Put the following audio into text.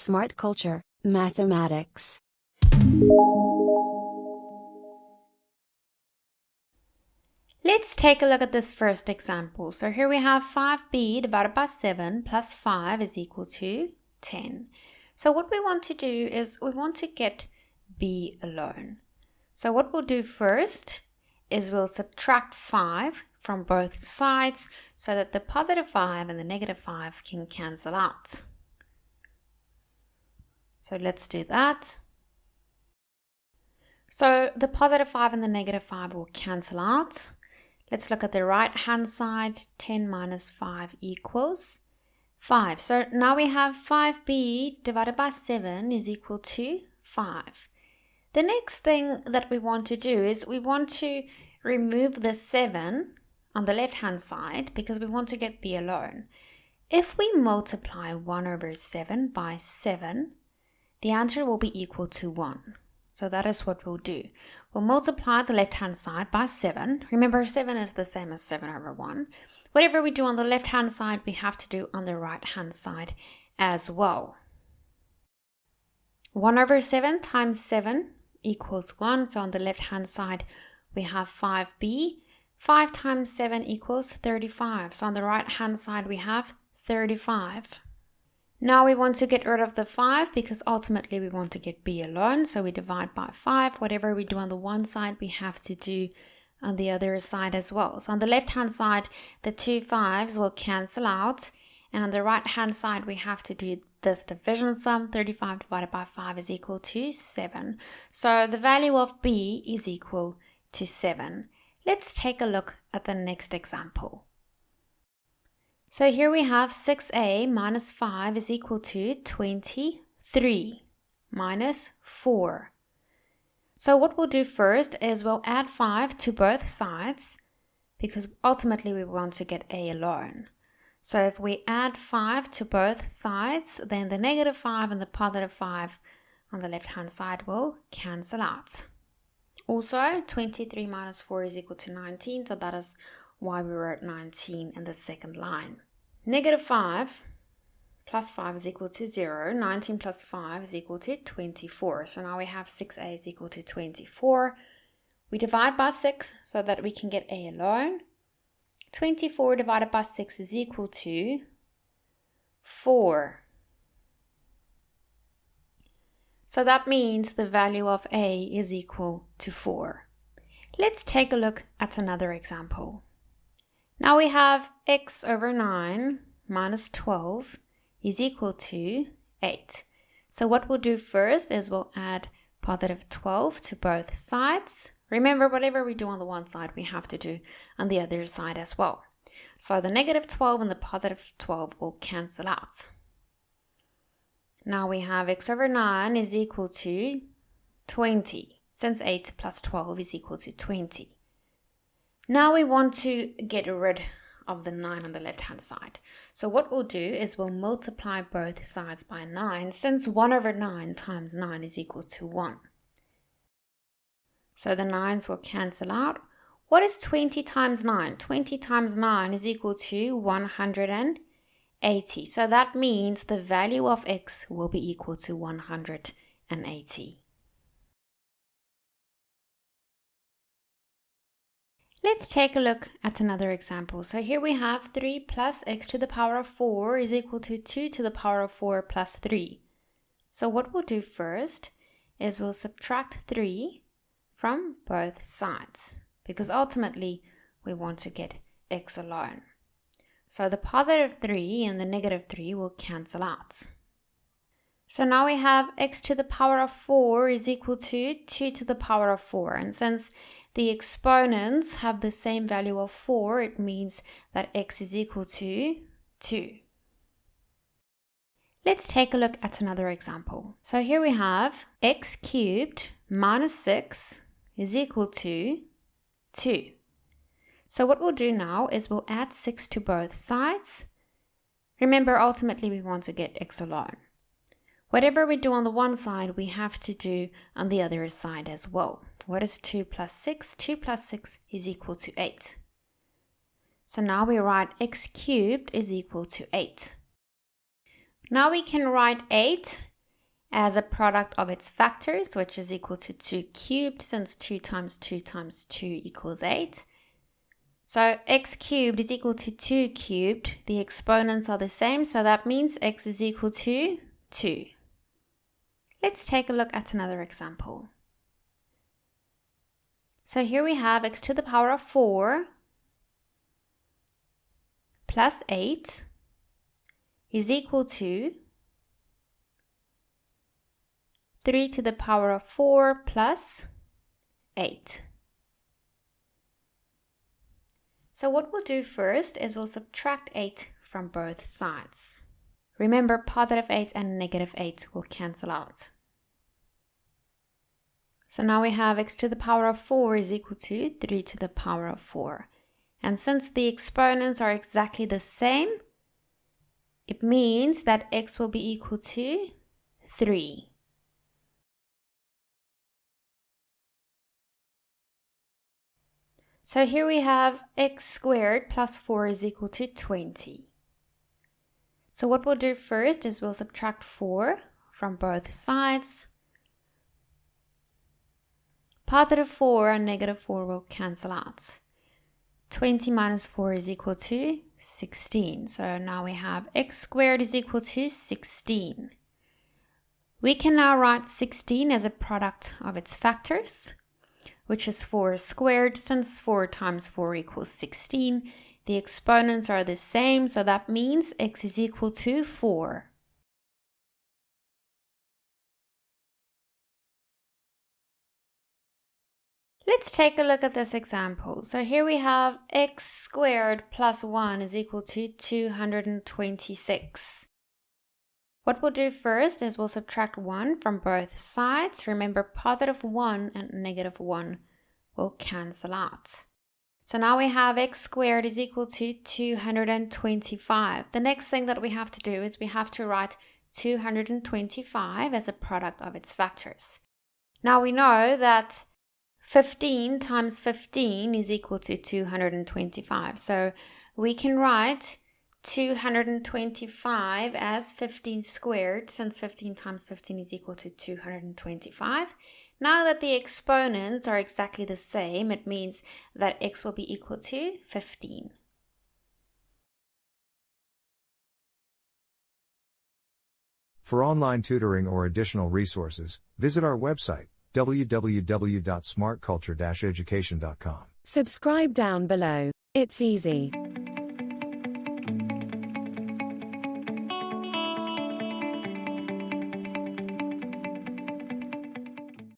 Smart culture, mathematics. Let's take a look at this first example. So here we have 5b divided by 7 plus 5 is equal to 10. So what we want to do is we want to get b alone. So what we'll do first is we'll subtract 5 from both sides so that the positive 5 and the negative 5 can cancel out. So let's do that. So the positive 5 and the negative 5 will cancel out. Let's look at the right hand side. 10 minus 5 equals 5. So now we have 5b divided by 7 is equal to 5. The next thing that we want to do is we want to remove the 7 on the left hand side because we want to get b alone. If we multiply 1 over 7 by 7, the answer will be equal to 1. So that is what we'll do. We'll multiply the left-hand side by 7. Remember, 7 is the same as 7 over 1. Whatever we do on the left-hand side, we have to do on the right-hand side as well. 1 over 7 times 7 equals 1. So on the left-hand side, we have 5b. 5 times 7 equals 35. So on the right-hand side, we have 35. Now we want to get rid of the 5 because ultimately we want to get b alone. So we divide by 5. Whatever we do on the one side, we have to do on the other side as well. So on the left-hand side, the two 5s will cancel out. And on the right-hand side, we have to do this division sum. 35 divided by 5 is equal to 7. So the value of b is equal to 7. Let's take a look at the next example. So here we have 6a minus 5 is equal to 23 minus 4. So what we'll do first is we'll add 5 to both sides because ultimately we want to get a alone. So if we add 5 to both sides, then the negative 5 and the positive 5 on the left-hand side will cancel out. Also, 23 minus 4 is equal to 19, so that is why we wrote 19 in the second line. Negative 5 plus 5 is equal to 0. 19 plus 5 is equal to 24. So now we have 6a is equal to 24. We divide by 6 so that we can get a alone. 24 divided by 6 is equal to 4. So that means the value of a is equal to 4. Let's take a look at another example. Now we have x over 9 minus 12 is equal to 8. So what we'll do first is we'll add positive 12 to both sides. Remember, whatever we do on the one side, we have to do on the other side as well. So the negative 12 and the positive 12 will cancel out. Now we have x over 9 is equal to 20, since 8 plus 12 is equal to 20. Now we want to get rid of the 9 on the left-hand side. So what we'll do is we'll multiply both sides by 9, since 1 over 9 times 9 is equal to 1. So the 9s will cancel out. What is 20 times 9? 20 times 9 is equal to 180. So that means the value of x will be equal to 180. Let's take a look at another example. So here we have 3 plus x to the power of 4 is equal to 2 to the power of 4 plus 3. So what we'll do first is we'll subtract 3 from both sides because ultimately we want to get x alone. So the positive 3 and the negative 3 will cancel out. So now we have x to the power of 4 is equal to 2 to the power of 4. And since the exponents have the same value of 4, it means that x is equal to 2. Let's take a look at another example. So here we have x cubed minus 6 is equal to 2. So what we'll do now is we'll add 6 to both sides. Remember, ultimately we want to get x alone. Whatever we do on the one side, we have to do on the other side as well. What is 2 plus 6? 2 plus 6 is equal to 8. So now we write x cubed is equal to 8. Now we can write 8 as a product of its factors, which is equal to 2 cubed, since 2 times 2 times 2 equals 8. So x cubed is equal to 2 cubed. The exponents are the same, so that means x is equal to 2. Let's take a look at another example. So here we have x to the power of 4 plus 8 is equal to 3 to the power of 4 plus 8. So what we'll do first is we'll subtract 8 from both sides. Remember, positive 8 and negative 8 will cancel out. So now we have x to the power of 4 is equal to 3 to the power of 4. And since the exponents are exactly the same, it means that x will be equal to 3. So here we have x squared plus 4 is equal to 20. So what we'll do first is we'll subtract 4 from both sides. Positive 4 and negative 4 will cancel out. 20 minus 4 is equal to 16. So now we have x squared is equal to 16. We can now write 16 as a product of its factors, which is 4 squared. Since 4 times 4 equals 16, the exponents are the same, so that means x is equal to 4. Let's take a look at this example. So here we have x squared plus 1 is equal to 226. What we'll do first is we'll subtract 1 from both sides. Remember, positive 1 and negative 1 will cancel out. So now we have x squared is equal to 225. The next thing that we have to do is we have to write 225 as a product of its factors. Now we know that 15 times 15 is equal to 225. So we can write 225 as 15 squared, since 15 times 15 is equal to 225. Now that the exponents are exactly the same, it means that x will be equal to 15. For online tutoring or additional resources, visit our website, www.smartculture-education.com. Subscribe down below. It's easy.